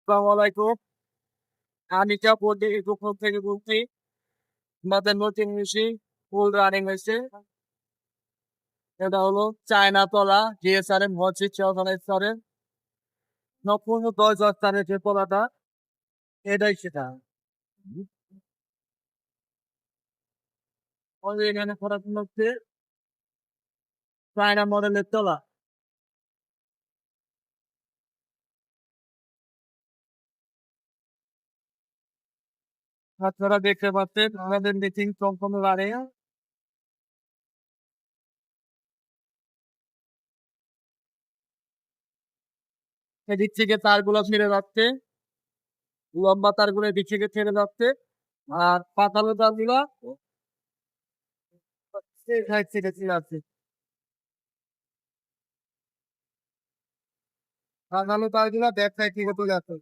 আসসালামু আলাইকুম। আমি কাপড় দোকান থেকে বলছি। আমাদের নতুন মেশিন ফুল রানিং হয়েছে। এটা হলো চায়না তলা জিএসআরএম হচ্ছে চৌধুরী স্তরের সম্পূর্ণ 10 স্থানের যে তলাটা এটাই সেটা। আমাদের এখানে পড়াশোনা হচ্ছে চায়না মডেলের তলা। আপনারা দেখতে পাচ্ছেন আমাদের মেশিন সম্পূর্ণ রানিং। এদিক থেকে তারগুলো ছিঁড়ে যাচ্ছে, লম্বা তারগুলো এদিক থেকে ছেড়ে যাচ্ছে, আর পাতানো তারগুলো এই সাইড থেকে ছিঁড়ে যাচ্ছে। পাতানো তারগুলো ব্যাক সাইড থেকে চলে যাচ্ছে।